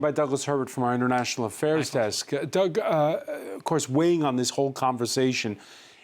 By Douglas Herbert from our International Affairs Desk. Doug, of course, weighing on this whole conversation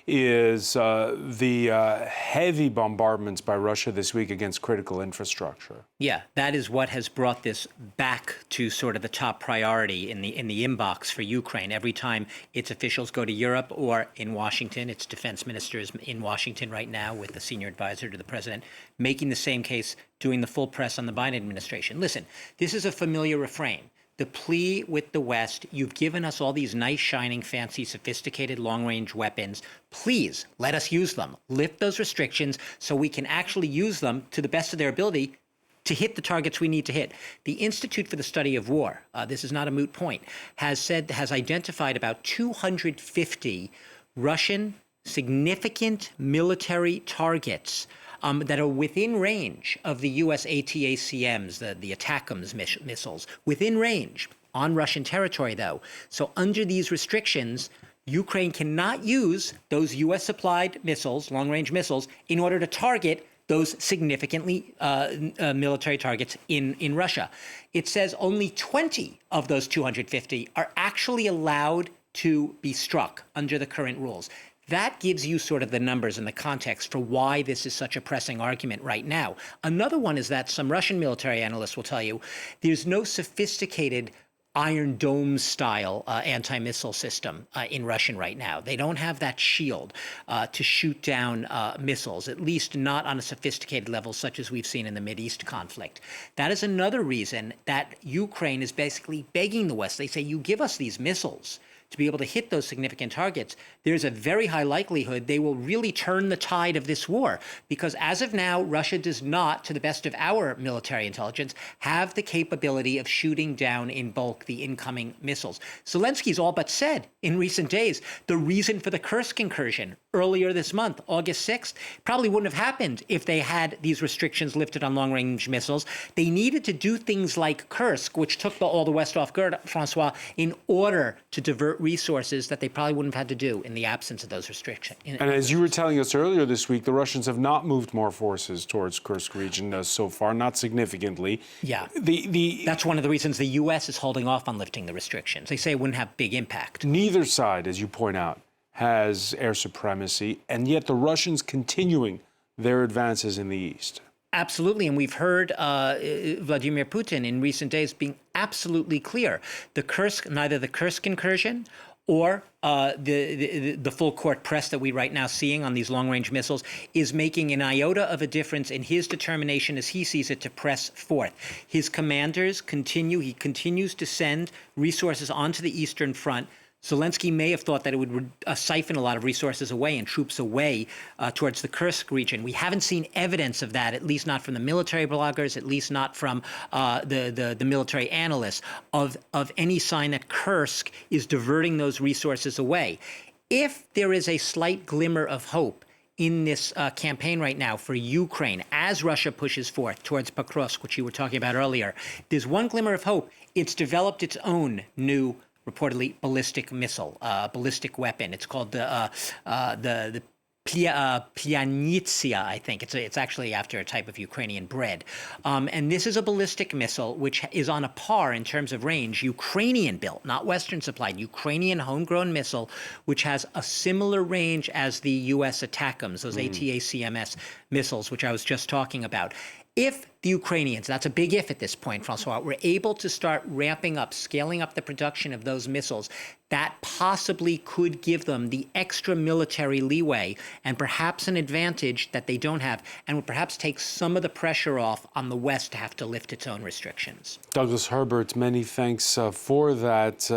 is the heavy bombardments by Russia this week against critical infrastructure. Yeah, that is what has brought this back to sort of the top priority in the inbox for Ukraine. Every time its officials go to Europe or in Washington, its defense minister is in Washington right now with the senior advisor to the president, making the same case, doing the full press on the Biden administration. Listen, this is a familiar refrain. The plea with the West, you've given us all these nice, shining, fancy, sophisticated long-range weapons. Please let us use them. Lift those restrictions so we can actually use them to the best of their ability to hit the targets we need to hit. The Institute for the Study of War, this is not a moot point, has identified about 250 Russian significant military targets that are within range of the U.S. ATACMs, the ATACMS missiles, within range on Russian territory, though. So under these restrictions, Ukraine cannot use those U.S.-supplied missiles, long-range missiles, in order to target those significantly military targets in Russia. It says only 20 of those 250 are actually allowed to be struck under the current rules. That gives you sort of the numbers and the context for why this is such a pressing argument right now. Another one is that some Russian military analysts will tell you there's no sophisticated Iron Dome style anti-missile system in Russia right now. They don't have that shield to shoot down missiles, at least not on a sophisticated level such as we've seen in the Mideast conflict. That is another reason that Ukraine is basically begging the West. They say, you give us these missiles to be able to hit those significant targets, there's a very high likelihood they will really turn the tide of this war. Because as of now, Russia does not, to the best of our military intelligence, have the capability of shooting down in bulk the incoming missiles. Zelensky's all but said in recent days, the reason for the Kursk incursion earlier this month, August 6th, probably wouldn't have happened if they had these restrictions lifted on long-range missiles. They needed to do things like Kursk, which took all the West off guard, Francois, in order to divert resources that they probably wouldn't have had to do in the absence of those restrictions. And as you were telling us earlier this week, the Russians have not moved more forces towards Kursk region so far, not significantly. Yeah, that's one of the reasons the U.S. is holding off on lifting the restrictions. They say it wouldn't have big impact. Neither side, as you point out, has air supremacy, and yet the Russians continuing their advances in the east. Absolutely, and we've heard Vladimir Putin in recent days being absolutely clear. Neither the Kursk incursion or the full court press that we right now seeing on these long-range missiles is making an iota of a difference in his determination as he sees it to press forth. His commanders he continues to send resources onto the Eastern Front. Zelensky may have thought that it would siphon a lot of resources away and troops away towards the Kursk region. We haven't seen evidence of that, at least not from the military bloggers, at least not from the military analysts, of any sign that Kursk is diverting those resources away. If there is a slight glimmer of hope in this campaign right now for Ukraine, as Russia pushes forth towards Pokrovsk, which you were talking about earlier, there's one glimmer of hope. It's developed its own new reportedly ballistic missile, ballistic weapon. It's called the Pianitsia, I think. It's actually after a type of Ukrainian bread. And this is a ballistic missile which is on a par in terms of range, Ukrainian-built, not Western-supplied, Ukrainian homegrown missile, which has a similar range as the U.S. ATACMS, those ATACMS missiles, which I was just talking about. If the Ukrainians, that's a big if at this point, Francois, were able to start ramping up, scaling up the production of those missiles, that possibly could give them the extra military leeway and perhaps an advantage that they don't have, and would perhaps take some of the pressure off on the West to have to lift its own restrictions. Douglas Herbert, many thanks for that.